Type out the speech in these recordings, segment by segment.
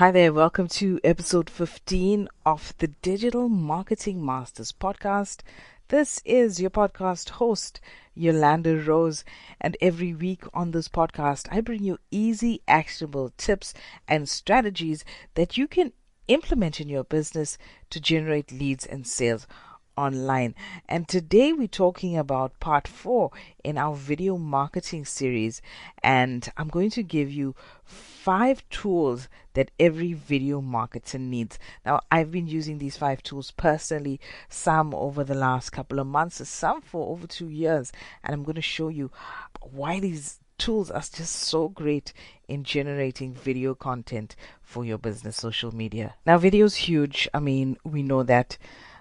Hi there, welcome to episode 15 of the Digital Marketing Masters podcast. This is your podcast host, Yolanda Rose, and every week on this podcast, I bring you easy, actionable tips and strategies that you can implement in your business to generate leads and sales online. And today we're talking about part 4 in our video marketing series, and I'm going to give you 5 tools that every video marketer needs. Now, I've been using these 5 tools personally, some over the last couple of months, some for over 2 years, and I'm going to show you why these tools are just so great in generating video content for your business social media. Now, video is huge. I mean, we know that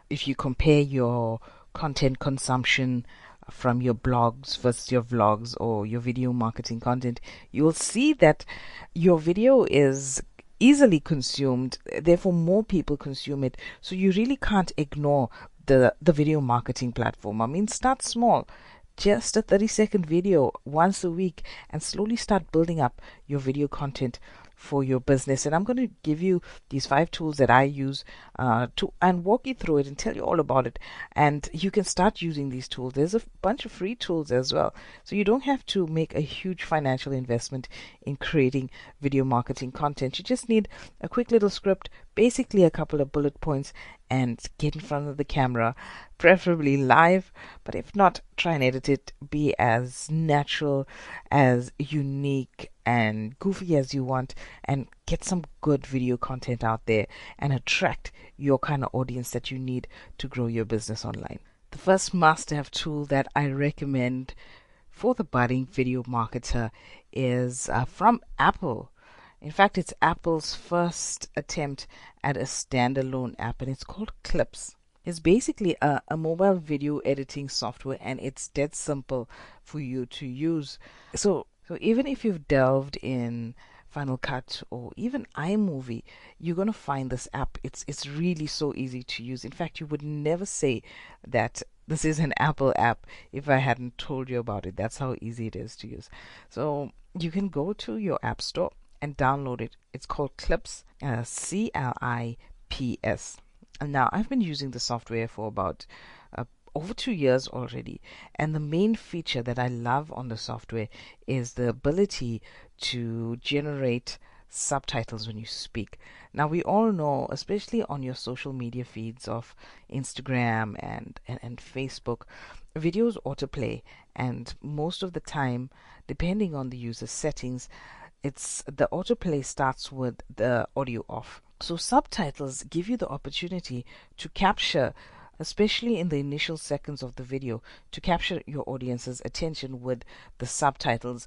if you compare your content consumption from your blogs versus your vlogs or your video marketing content, you will see that your video is easily consumed, therefore more people consume it. So you really can't ignore the video marketing platform. I mean, start small. Just a 30-second video once a week and slowly start building up your video content for your business. And I'm going to give you these 5 tools that I use and walk you through it and tell you all about it. And you can start using these tools. There's a bunch of free tools as well. So you don't have to make a huge financial investment in creating video marketing content. You just need a quick little script, basically a couple of bullet points, and get in front of the camera, preferably live, but if not, try and edit it, be as natural, as unique and goofy as you want, and get some good video content out there and attract your kind of audience that you need to grow your business online. The first must-have tool that I recommend for the budding video marketer is from Apple. In fact, it's Apple's first attempt at a standalone app, and it's called Clips. It's basically a mobile video editing software, and it's dead simple for you to use. So even if you've delved in Final Cut or even iMovie, you're going to find this app. It's really so easy to use. In fact, you would never say that this is an Apple app if I hadn't told you about it. That's how easy it is to use. So you can go to your app store and download it. It's called Clips, Clips. And now I've been using the software for about over 2 years already. And the main feature that I love on the software is the ability to generate subtitles when you speak. Now, we all know, especially on your social media feeds of Instagram and Facebook, videos autoplay. And most of the time, depending on the user's settings, the autoplay starts with the audio off. So subtitles give you the opportunity to capture, especially in the initial seconds of the video, to capture your audience's attention with the subtitles.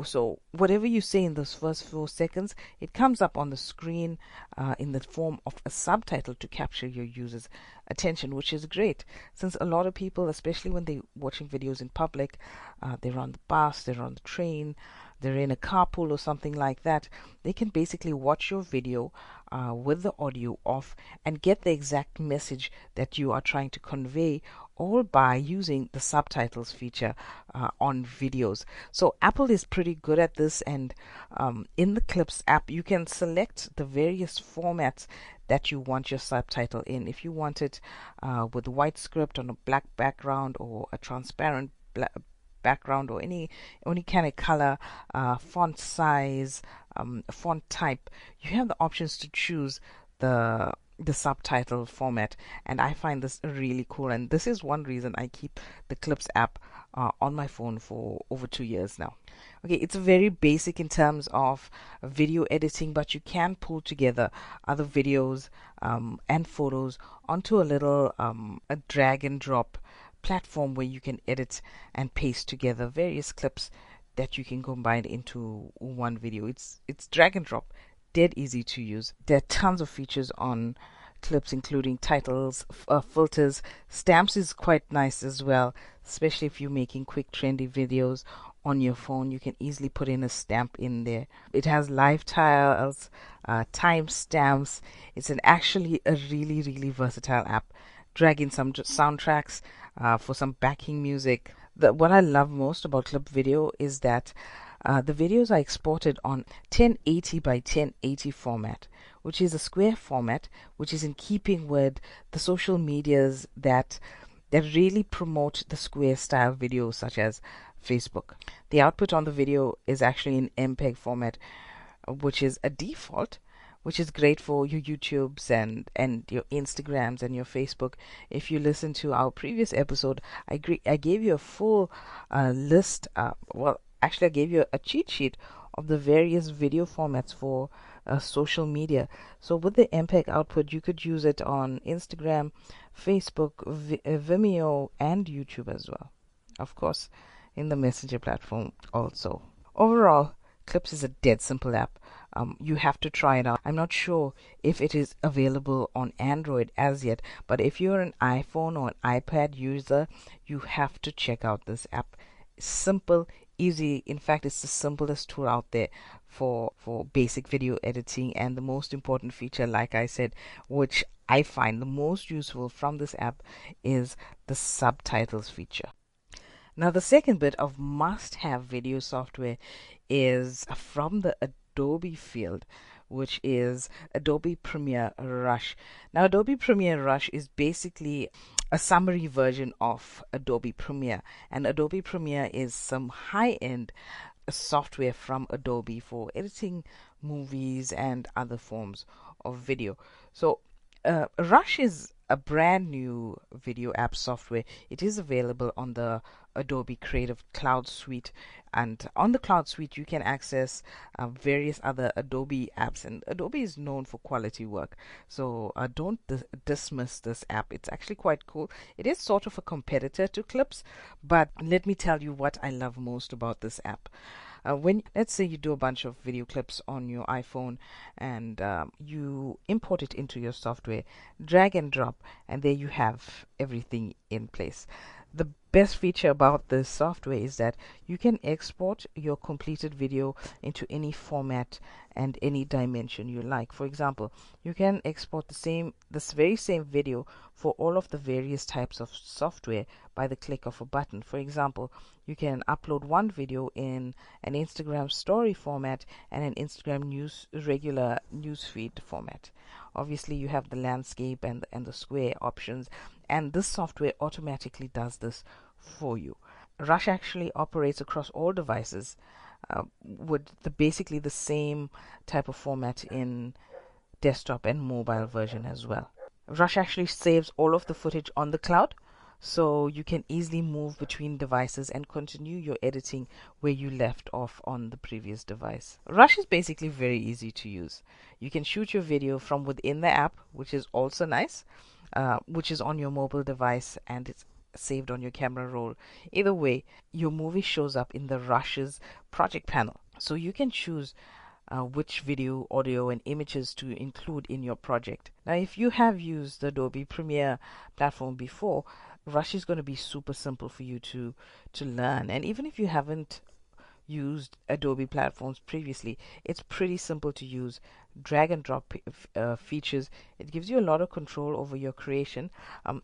So whatever you say in those first 4 seconds, it comes up on the screen in the form of a subtitle to capture your user's attention, which is great, since a lot of people, especially when they're watching videos in public, they're on the bus, they're on the train, they're in a carpool or something like that, they can basically watch your video with the audio off and get the exact message that you are trying to convey, all by using the subtitles feature on videos. So Apple is pretty good at this, and in the Clips app, you can select the various formats that you want your subtitle in. If you want it with white script on a black background, or a transparent background, or any kind of color, font size, font type, you have the options to choose the subtitle format, and I find this really cool, and this is one reason I keep the Clips app on my phone for over 2 years now. Okay, it's very basic in terms of video editing, but you can pull together other videos and photos onto a little a drag and drop platform where you can edit and paste together various clips that you can combine into one video. It's drag and drop, dead easy to use. There are tons of features on Clips, including titles, filters. Stamps is quite nice as well, especially if you're making quick trendy videos on your phone. You can easily put in a stamp in there. It has live tiles, time stamps. It's actually a really, really versatile app. Drag in some soundtracks for some backing music. What I love most about Clip Video is that The videos are exported on 1080 by 1080 format, which is a square format, which is in keeping with the social medias that really promote the square style videos, such as Facebook. The output on the video is actually in MPEG format, which is a default, which is great for your YouTubes and your Instagrams and your Facebook. If you listen to our previous episode, I gave you a full list. Actually, I gave you a cheat sheet of the various video formats for social media. So with the MPEG output, you could use it on Instagram, Facebook, Vimeo, and YouTube as well. Of course, in the Messenger platform also. Overall, Clips is a dead simple app. You have to try it out. I'm not sure if it is available on Android as yet, but if you're an iPhone or an iPad user, you have to check out this app. Simple, easy. In fact, it's the simplest tool out there for basic video editing. And the most important feature, like I said, which I find the most useful from this app, is the subtitles feature. Now, the second bit of must-have video software is from the Adobe field, which is Adobe Premiere Rush. Now, Adobe Premiere Rush is basically a summary version of Adobe Premiere, and Adobe Premiere is some high-end software from Adobe for editing movies and other forms of video. So Rush is a brand new video app software. It is available on the Adobe Creative Cloud Suite, and on the Cloud Suite you can access various other Adobe apps, and Adobe is known for quality work, so don't dismiss this app. It's actually quite cool. It is sort of a competitor to Clips, but let me tell you what I love most about this app. When, let's say, you do a bunch of video clips on your iPhone and you import it into your software, drag and drop, and there you have everything in place. The best feature about this software is that you can export your completed video into any format and any dimension you like. For example, you can export this very same video for all of the various types of software by the click of a button. For example, you can upload one video in an Instagram story format and an Instagram regular newsfeed format. Obviously, you have the landscape and the square options, and this software automatically does this for you. Rush actually operates across all devices with basically the same type of format in desktop and mobile version as well. Rush actually saves all of the footage on the cloud, so you can easily move between devices and continue your editing where you left off on the previous device. Rush is basically very easy to use. You can shoot your video from within the app, which is also nice, which is on your mobile device and it's saved on your camera roll. Either way, your movie shows up in the Rush's project panel, so you can choose which video, audio, and images to include in your project. Now, if you have used the Adobe Premiere platform before, Rush is going to be super simple for you to learn. And even if you haven't used Adobe platforms previously, it's pretty simple to use. Drag and drop features. It gives you a lot of control over your creation.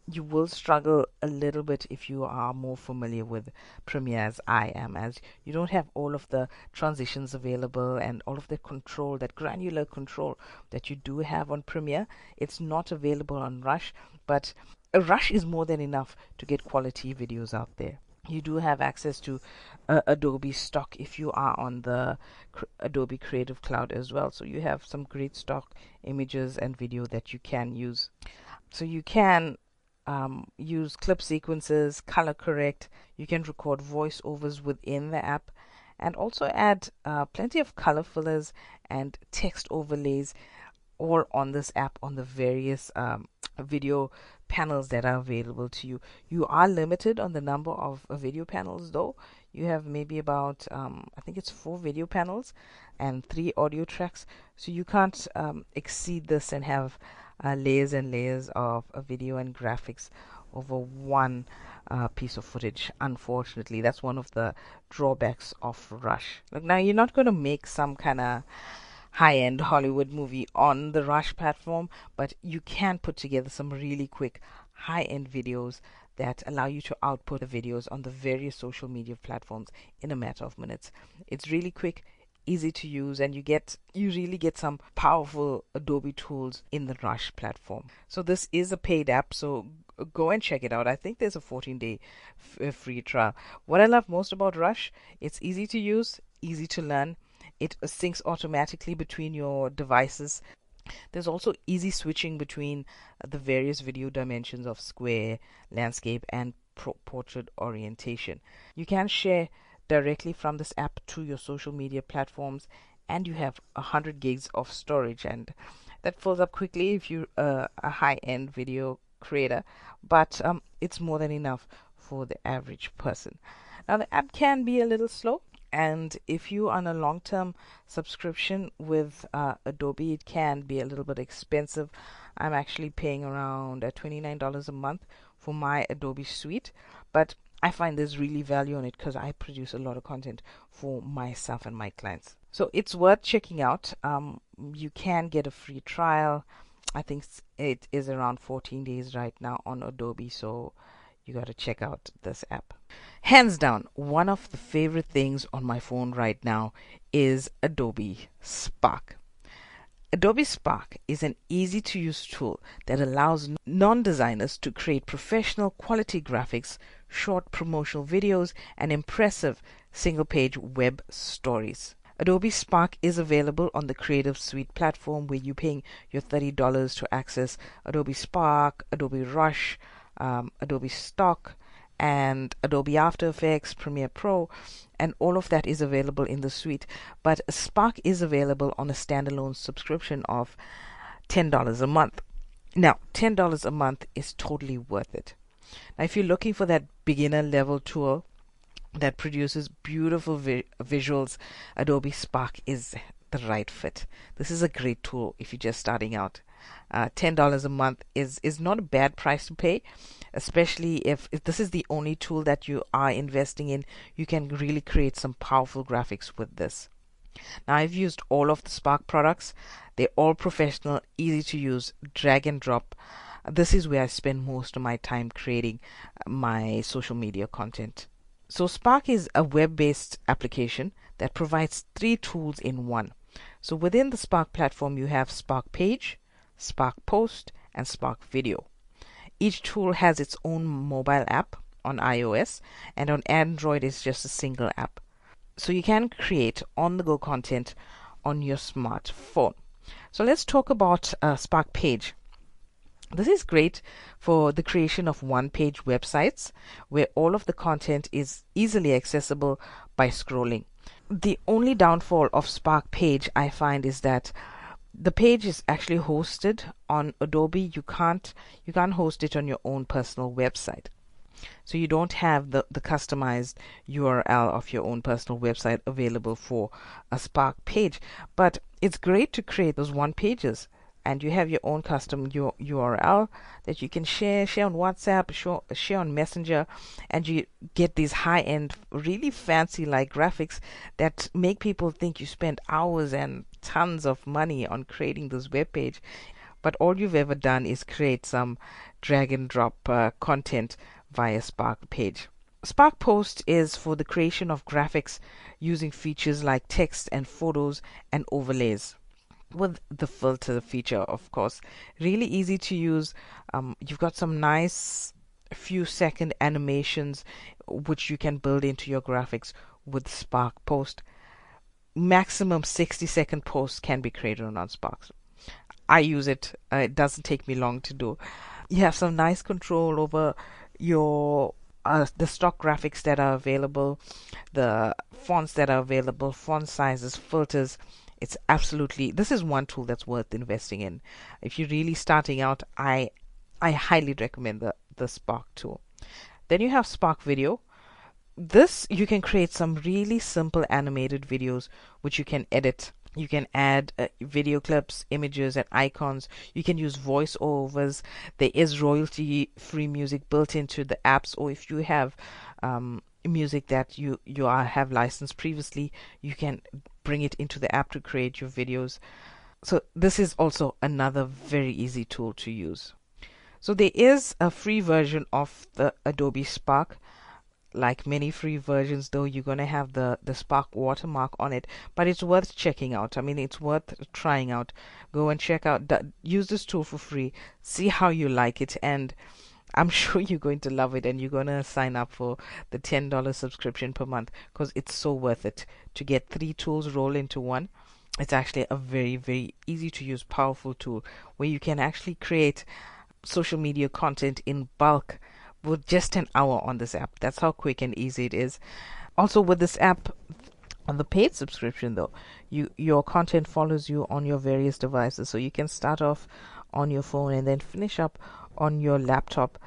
You will struggle a little bit if you are more familiar with Premiere as I am, as you don't have all of the transitions available and all of the control, that granular control that you do have on Premiere. It's not available on Rush, but Rush is more than enough to get quality videos out there. You do have access to Adobe stock if you are on the Adobe Creative Cloud as well. So you have some great stock images and video that you can use. So you can use clip sequences, color correct. You can record voiceovers within the app, and also add plenty of color fillers and text overlays all on this app on the various video panels that are available to you. You are limited on the number of video panels, though. You have maybe about I think it's 4 video panels and 3 audio tracks, so you can't exceed this and have layers and layers of video and graphics over one piece of footage. Unfortunately, that's one of the drawbacks of Rush. Look, now you're not going to make some kind of high-end Hollywood movie on the Rush platform, but you can put together some really quick high-end videos that allow you to output the videos on the various social media platforms in a matter of minutes. It's really quick, easy to use, and you really get some powerful Adobe tools in the Rush platform. So this is a paid app, so go and check it out. I think there's a 14-day free trial. What I love most about Rush, it's easy to use, easy to learn. It syncs automatically between your devices. There's also easy switching between the various video dimensions of square, landscape, and portrait orientation. You can share directly from this app to your social media platforms, and you have 100 gigs of storage, and that fills up quickly if you're a high-end video creator, but it's more than enough for the average person. Now, the app can be a little slow, and if you're on a long-term subscription with Adobe, it can be a little bit expensive. I'm actually paying around $29 a month for my Adobe suite, but I find there's really value on it because I produce a lot of content for myself and my clients. So it's worth checking out. You can get a free trial. I think it is around 14 days right now on Adobe, so you got to check out this app. Hands down, one of the favorite things on my phone right now is Adobe Spark. Adobe Spark is an easy-to-use tool that allows non-designers to create professional quality graphics, short promotional videos, and impressive single-page web stories. Adobe Spark is available on the Creative Suite platform, where you're paying your $30 to access Adobe Spark, Adobe Rush, Adobe Stock, and Adobe After Effects, Premiere Pro, and all of that is available in the suite. But Spark is available on a standalone subscription of $10 a month. Now, $10 a month is totally worth it. Now, if you're looking for that beginner level tool that produces beautiful visuals, Adobe Spark is the right fit. This is a great tool if you're just starting out. $10 a month is not a bad price to pay, especially if this is the only tool that you are investing in. You can really create some powerful graphics with this. Now, I've used all of the Spark products. They're all professional, easy to use, drag and drop. This is where I spend most of my time creating my social media content. So Spark is a web-based application that provides 3 tools in one. So within the Spark platform, you have Spark Page, Spark Post, and Spark Video. Each tool has its own mobile app on iOS, and on Android it's just a single app. So you can create on-the-go content on your smartphone. So let's talk about Spark Page. This is great for the creation of one-page websites where all of the content is easily accessible by scrolling. The only downfall of Spark Page, I find, is that the page is actually hosted on Adobe. You can't host it on your own personal website. So you don't have the customized URL of your own personal website available for a Spark page. But it's great to create those one pages, and you have your own custom URL that you can share on WhatsApp, share on Messenger, and you get these high-end, really fancy-like graphics that make people think you spend hours and tons of money on creating this web page. But all you've ever done is create some drag and drop content via Spark page. Spark Post is for the creation of graphics using features like text and photos and overlays, with the filter feature, of course. Really easy to use. You've got some nice few second animations which you can build into your graphics with Spark Post. Maximum 60-second posts can be created on Spark. I use it. It doesn't take me long to do. You have some nice control over your the stock graphics that are available, the fonts that are available, font sizes, filters. It's absolutely, this is one tool that's worth investing in. If you're really starting out, I highly recommend the Spark tool. Then you have Spark Video. This, you can create some really simple animated videos which you can edit. You can add video clips, images, and icons. You can use voiceovers. There is royalty-free music built into the apps, or if you have music that you have licensed previously, you can bring it into the app to create your videos. So this is also another very easy tool to use. So there is a free version of the Adobe Spark. Like many free versions, though, you're going to have the Spark watermark on it, but it's worth checking out. I mean, it's worth trying out. Go and check out, use this tool for free, see how you like it, and I'm sure you're going to love it, and you're going to sign up for the $10 subscription per month, because it's so worth it to get 3 tools roll into one. It's actually a very, very easy to use, powerful tool where you can actually create social media content in bulk with just an hour on this app. That's how quick and easy it is. Also, with this app, on the paid subscription though, your content follows you on your various devices. So you can start off on your phone and then finish up on your laptop,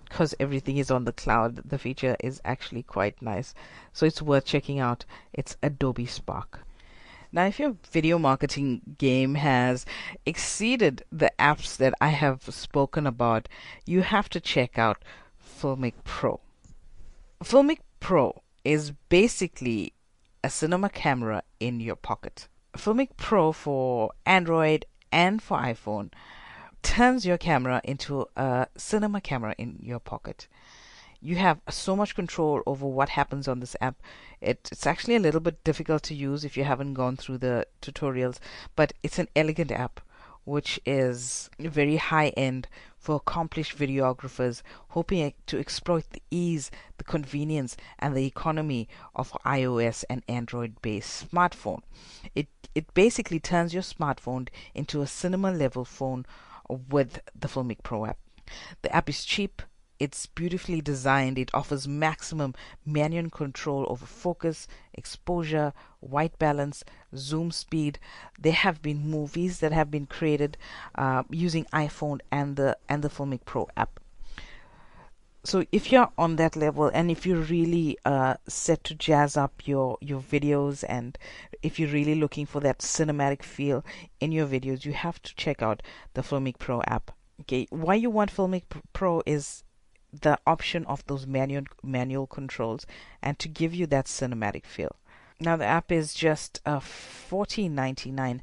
because everything is on the cloud. The feature is actually quite nice. So it's worth checking out. It's Adobe Spark. Now, if your video marketing game has exceeded the apps that I have spoken about, you have to check out Filmic Pro. Filmic Pro is basically a cinema camera in your pocket. Filmic Pro for Android and for iPhone turns your camera into a cinema camera in your pocket. You have so much control over what happens on this app. It's actually a little bit difficult to use if you haven't gone through the tutorials, but it's an elegant app which is very high end for accomplished videographers hoping to exploit the ease, the convenience, and the economy of iOS and Android based smartphone. It basically turns your smartphone into a cinema level phone with the Filmic Pro app. The app is cheap. It's beautifully designed. It offers maximum manual control over focus, exposure, white balance, zoom speed. There have been movies that have been created using iPhone and the Filmic Pro app. So if you're on that level, and if you're really set to jazz up your videos, and if you're really looking for that cinematic feel in your videos, you have to check out the Filmic Pro app. Okay, why you want Filmic Pro is the option of those manual controls and to give you that cinematic feel. Now the app is just $14.99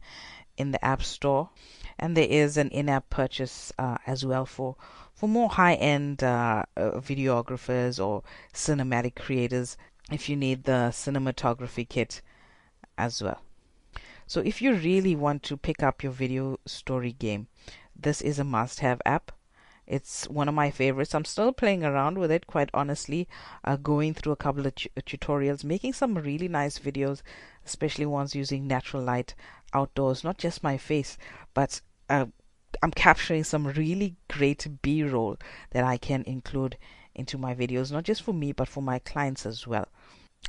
in the App Store, and there is an in-app purchase as well for more high-end videographers or cinematic creators if you need the cinematography kit as well. So if you really want to pick up your video story game, this is a must-have app. It's one of my favorites. I'm still playing around with it, quite honestly, going through a couple of tutorials, making some really nice videos, especially ones using natural light outdoors, not just my face, but I'm capturing some really great B-roll that I can include into my videos, not just for me, but for my clients as well.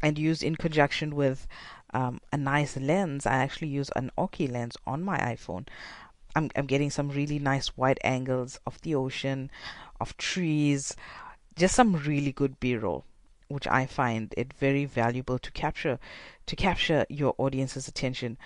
And used in conjunction with a nice lens. I actually use an Oki lens on my iPhone. I'm getting some really nice wide angles of the ocean, of trees, just some really good B-roll, which I find it very valuable to capture your audience's attention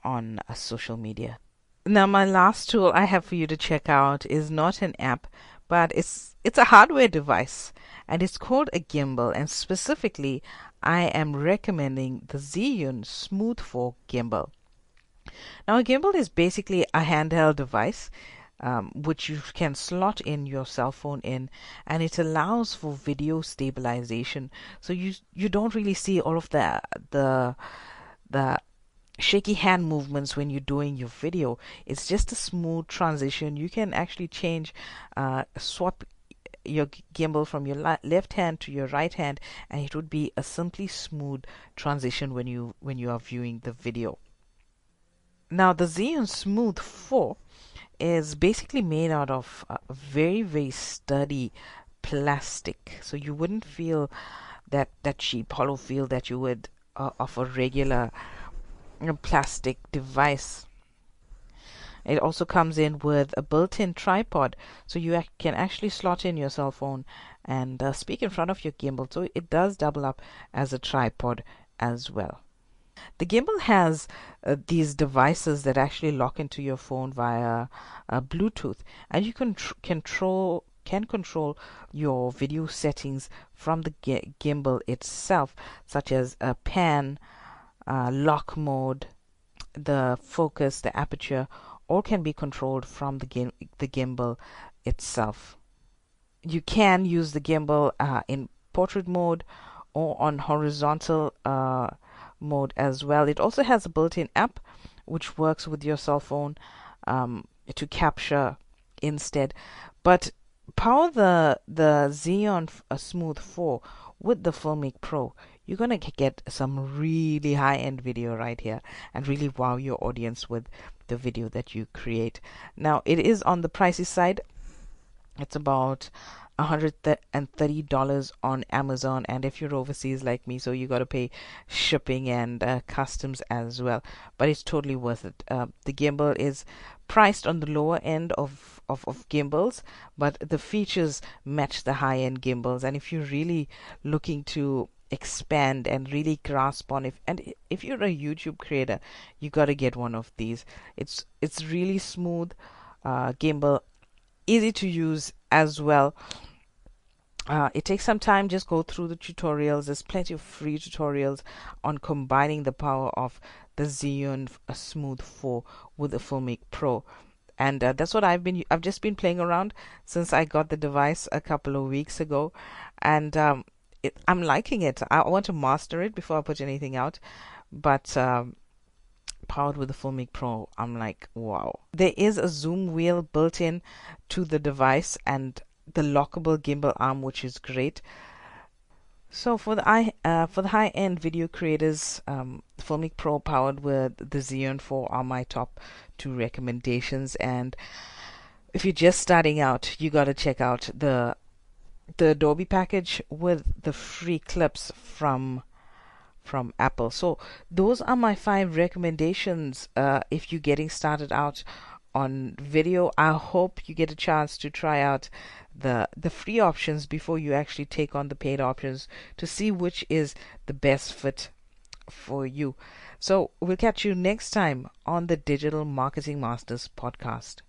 on social media. Now, my last tool I have for you to check out is not an app, but it's a hardware device, and it's called a gimbal. And specifically, I am recommending the Zhiyun Smooth 4 gimbal. Now, a gimbal is basically a handheld device which you can slot in your cell phone in, and it allows for video stabilization. So you don't really see all of the shaky hand movements when you're doing your video. It's just a smooth transition. You can actually swap your gimbal from your left hand to your right hand, and it would be a simply smooth transition when you are viewing the video. Now, the Zhiyun Smooth 4 is basically made out of very, very sturdy plastic. So you wouldn't feel that cheap hollow feel that you would of a regular plastic device. It also comes in with a built-in tripod, so you can actually slot in your cell phone and speak in front of your gimbal. So it does double up as a tripod as well. The gimbal has these devices that actually lock into your phone via Bluetooth, and you can control your video settings from the gimbal itself, such as a pan, lock mode, the focus, the aperture, all can be controlled from the gimbal itself. You can use the gimbal in portrait mode or on horizontal mode as well. It also has a built-in app which works with your cell phone to capture instead. But power the Xeon Smooth 4 with the Filmic Pro, you're going to get some really high-end video right here and really wow your audience with the video that you create. Now, it is on the pricey side. It's about $130 on Amazon, and if you're overseas like me, so you got to pay shipping and customs as well, but it's totally worth it. The gimbal is priced on the lower end of gimbals, but the features match the high-end gimbals. And if you're really looking to expand and really grasp on, if you're a YouTube creator, you got to get one of these. It's really smooth gimbal, easy to use as well. It takes some time. Just go through the tutorials. There's plenty of free tutorials on combining the power of the Xeon Smooth 4 with the Filmic Pro, and that's what I've just been playing around since I got the device a couple of weeks ago, and I'm liking it. I want to master it before I put anything out, but powered with the Filmic Pro, I'm like, wow. There is a zoom wheel built in to the device and the lockable gimbal arm, which is great. So for the high-end video creators, Filmic Pro powered with the Xeon 4 are my top 2 recommendations. And if you're just starting out, you got to check out the Adobe package with the free clips from Apple. So those are my 5 recommendations if you're getting started out on video. I hope you get a chance to try out the free options before you actually take on the paid options to see which is the best fit for you. So we'll catch you next time on the Digital Marketing Masters podcast.